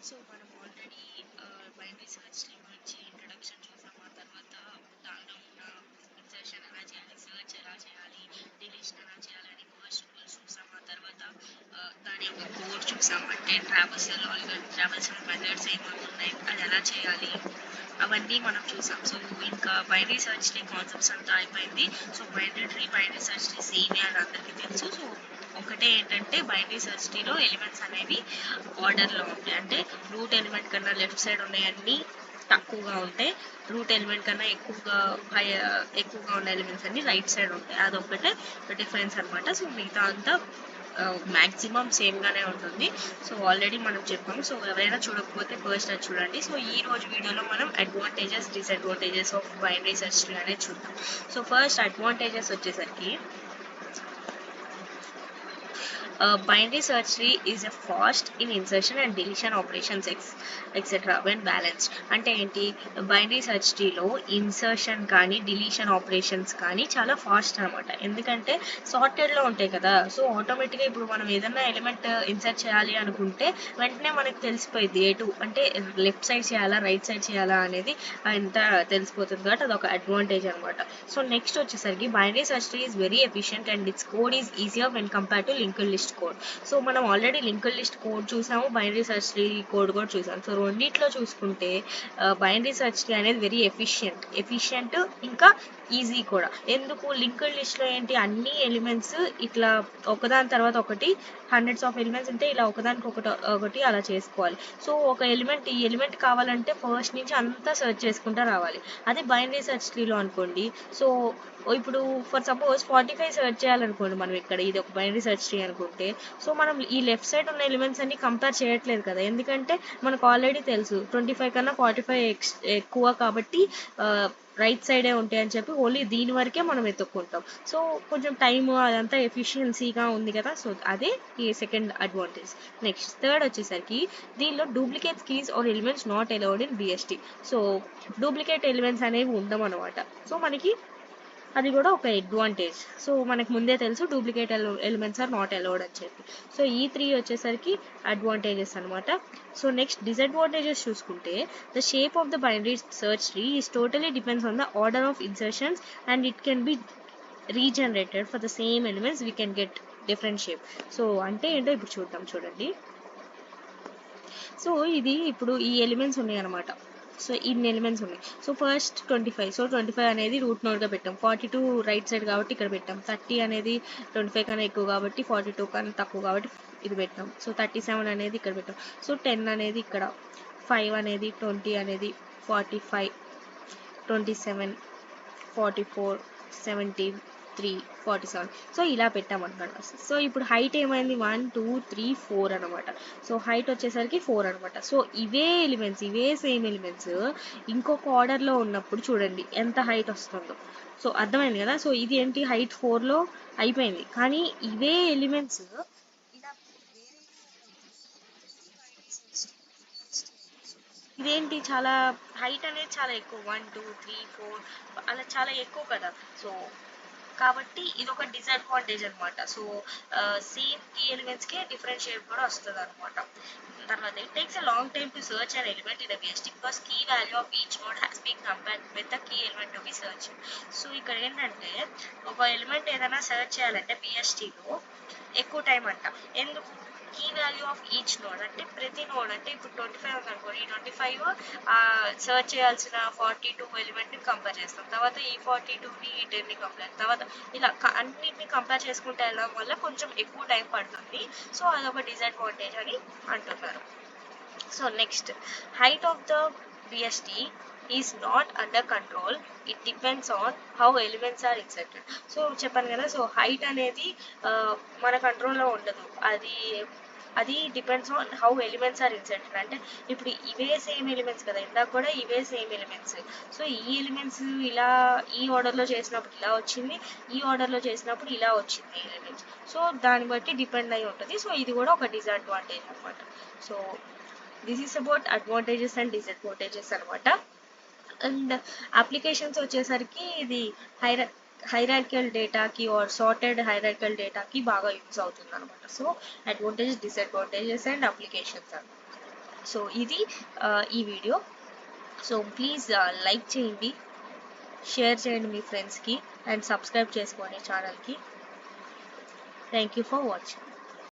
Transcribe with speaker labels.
Speaker 1: So మనం already binary search tree గురించి introduction చూసాం. ఆ తర్వాత దానిలో ఉన్న ఇన్సర్షన్ ఎలా చేయాలి, సెర్చ్ ఎలా చేయాలి, డిలీషన్ ఎలా చేయాలని ఫస్ట్ రూల్స్ చూసాం. ఆ తర్వాత దాని యొక్క కోడ్ చూసాం. అంటే ట్రావర్సల్ మెథడ్స్ ఏమేమి ఉన్నాయి, అది ఎలా చేయాలి, అవన్నీ మనం చూసాం. సో ఇంకా బైనరీ సెర్చ్ ట్రీ కాన్సెప్ట్స్ అంతా అయిపోయింది. సో బైనరీ సెర్చ్ ట్రీ సేమే అని అందరికీ తెలుసు. సో ఒకటే ఏంటంటే బైనరీ సెర్చ్ ట్రీలో ఎలిమెంట్స్ అనేవి ఆర్డర్లో ఉంటాయి. అంటే రూట్ ఎలిమెంట్ కన్నా లెఫ్ట్ సైడ్ ఉన్నాయన్నీ తక్కువగా ఉంటాయి, రూట్ ఎలిమెంట్ కన్నా ఎక్కువగా ఉన్న ఎలిమెంట్స్ అన్ని రైట్ సైడ్ ఉంటాయి. అదొక్కటే డిఫరెన్స్ అనమాట. సో మిగతా అంతా మ్యాక్సిమం సేమ్గానే ఉంటుంది. సో ఆల్రెడీ మనం చెప్పాము. సో ఎవరైనా చూడకపోతే ఫస్ట్ అది చూడండి. సో ఈ రోజు వీడియోలో మనం advantages disadvantages of binary search tree అనేది చూద్దాం. సో ఫస్ట్ అడ్వాంటేజెస్ వచ్చేసరికి binary search tree is a fast in insertion and deletion operations etc. when balanced. అంటే ఏంటి, బైనరీ సెర్చ్ ట్రీలో ఇన్సర్షన్ కానీ డిలీషన్ ఆపరేషన్స్ కానీ చాలా ఫాస్ట్ అనమాట. ఎందుకంటే సార్టెడ్లో ఉంటాయి కదా. సో ఆటోమేటిక్గా ఇప్పుడు మనం ఏదైనా ఎలిమెంట్ ఇన్సర్ట్ చేయాలి అనుకుంటే వెంటనే మనకు తెలిసిపోయింది ఎటు అంటే లెఫ్ట్ సైడ్ చేయాలా రైట్ సైడ్ చేయాలా అనేది అంత తెలిసిపోతుంది కాబట్టి అదొక అడ్వాంటేజ్ అనమాట. సో నెక్స్ట్ వచ్చేసరికి binary search tree is very efficient and it's code is easier when compare to linked list code. So మనం ఆల్రెడీ లింక్డ్ లిస్ట్ కోడ్ చూసాము, బైనరీ సెర్చ్ ట్రీ కోడ్ కూడా చూసాము. సో రెండిట్లో చూసుకుంటే బైనరీ సెర్చ్ ట్రీ అనేది very efficient ఇంకా easy కూడా. ఎందుకు, లింక్డ్ లిస్ట్లో ఏంటి అన్ని ఎలిమెంట్స్ ఇట్లా ఒకదాని తర్వాత ఒకటి హండ్రెడ్స్ ఆఫ్ ఎలిమెంట్స్ ఉంటే ఇలా ఒకదానికి ఒకటి అలా చేసుకోవాలి. సో ఒక ఈ ఎలిమెంట్ కావాలంటే ఫస్ట్ నుంచి అంతా సెర్చ్ చేసుకుంటూ రావాలి. అదే బైనరీ సెర్చ్ ట్రీలో అనుకోండి, సో ఇప్పుడు ఫర్ సపోజ్ 45 సెర్చ్ చేయాలనుకోండి మనం ఇక్కడ, ఇది ఒక బైనరీ సెర్చ్ ట్రీ అనుకుంటే, సో మనం ఈ లెఫ్ట్ సైడ్ ఉన్న ఎలిమెంట్స్ అన్ని కంపేర్ చేయట్లేదు కదా. ఎందుకంటే మనకు ఆల్రెడీ తెలుసు 25 కన్నా 45 ఎక్కువ కాబట్టి రైట్ సైడే ఉంటాయి అని చెప్పి ఓన్లీ దీని వరకే మనం వెతుక్కుంటాం. సో కొంచెం టైము అదంతా ఎఫిషియన్సీగా ఉంది కదా. సో అదే ఈ సెకండ్ అడ్వాంటేజ్. నెక్స్ట్ థర్డ్ వచ్చేసరికి దీనిలో duplicate keys or elements not allowed in BST. So duplicate elements అనేవి ఉండమన్నమాట. సో మనకి అది కూడా ఒక అడ్వాంటేజ్. సో మనకు ముందే తెలుసు duplicate elements are not allowed అని చెప్పి. సో ఈ 3 వచ్చేసరికి అడ్వాంటేజెస్ అనమాట. సో నెక్స్ట్ డిసడ్వాంటేజెస్ చూసుకుంటే the shape of the binary search tree is totally depends on the order of insertions and it can be regenerated for the same elements we can get different shape. So అంటే ఏంటో ఇప్పుడు చూద్దాం, చూడండి. So ఇది ఇప్పుడు ఈ elements ఉన్నాయి అనమాట. సో ఇన్ని ఎలిమెంట్స్ ఉన్నాయి. So first 25. సో 25 అనేది రూట్ నోడ్గా పెట్టాం. 42 రైట్ సైడ్ కాబట్టి ఇక్కడ పెట్టాం. 30 అనేది 25 కన్నా ఎక్కువ కాబట్టి 42 కన్నా తక్కువ కాబట్టి ఇది పెట్టాం. సో 37 అనేది ఇక్కడ పెట్టాం. సో 10 అనేది ఇక్కడ, 5 అనేది 20 అనేది 45, 27, 44, 17, 3, 47. సో ఇలా పెట్టామన్నమాట. సో ఇప్పుడు హైట్ ఏమైంది, 1, 2, 3, 4 అనమాట. సో హైట్ వచ్చేసరికి 4 అనమాట. సో ఇవే సేమ్ ఎలిమెంట్స్ ఇంకొక ఆర్డర్లో ఉన్నప్పుడు చూడండి ఎంత హైట్ వస్తుందో. సో అర్థమైంది కదా. సో ఇది ఏంటి, హైట్ 4లో అయిపోయింది, కానీ ఇవే ఎలిమెంట్స్ ఇదేంటి చాలా హైట్ అనేది చాలా ఎక్కువ, 1, 2, 3, 4 అలా చాలా ఎక్కువ కదా. సో కాబట్టి ఇది ఒక డిసడ్వాంటేజ్ అనమాట. సో సేమ్ కీ ఎలిమెంట్స్కే డిఫరెంట్ షేప్ కూడా వస్తుంది అనమాట. తర్వాత it takes a long time to search an element in BST because key value of each node has been compared with the key element to be search. So ఇక్కడ ఏంటంటే ఒక element ఏదైనా search చేయాలంటే బిఎస్టీలో ఎక్కువ టైం అంట. ఎందుకు, key value of each node అంటే ప్రతి నోడ్, అంటే ఇప్పుడు 25 ఉంది అనుకోండి, ఈ 25 సర్చ్ చేయాల్సిన 42 ఎలిమెంట్ని కంపేర్ చేస్తాం. తర్వాత ఈ 42ని ఈ 10ని కంపేర్, తర్వాత ఇలా అన్నిటిని కంపేర్ చేసుకుంటే వెళ్ళడం వల్ల కొంచెం ఎక్కువ టైం పడుతుంది. సో అదొక డిసడ్వాంటేజ్ అని అంటున్నారు. So next, height of the BST is not under control, it depends on how elements are inserted. So చెప్పాను కదా, సో హైట్ అనేది మన కంట్రోల్లో ఉండదు, అది depends on how elements are inserted. అంటే ఇప్పుడు ఇవే సేమ్ ఎలిమెంట్స్ కదా, ఇందాక కూడా ఇవే సేమ్ ఎలిమెంట్స్. సో ఈ ఎలిమెంట్స్ ఇలా ఈ ఆర్డర్లో చేసినప్పుడు ఇలా వచ్చింది, ఈ ఆర్డర్లో చేసినప్పుడు ఇలా వచ్చింది ఎలిమెంట్స్. సో దాన్ని బట్టి డిపెండ్ అయి ఉంటుంది. సో ఇది కూడా ఒక డిసడ్వాంటేజ్ అనమాట. So this is about advantages and disadvantages అనమాట. అండ్ అప్లికేషన్స్ వచ్చేసరికి ఇది హైరార్కికల్ డేటాకి ఆర్ సార్టెడ్ హైరార్కికల్ డేటాకి బాగా యూజ్ అవుతుంది అనమాట. So advantages, disadvantages and applications అనమాట. సో ఇది ఈ వీడియో. సో ప్లీజ్ లైక్ చేయండి, షేర్ చేయండి మీ ఫ్రెండ్స్కి, అండ్ సబ్స్క్రైబ్ చేసుకోండి ఛానల్కి. Thank you for watching.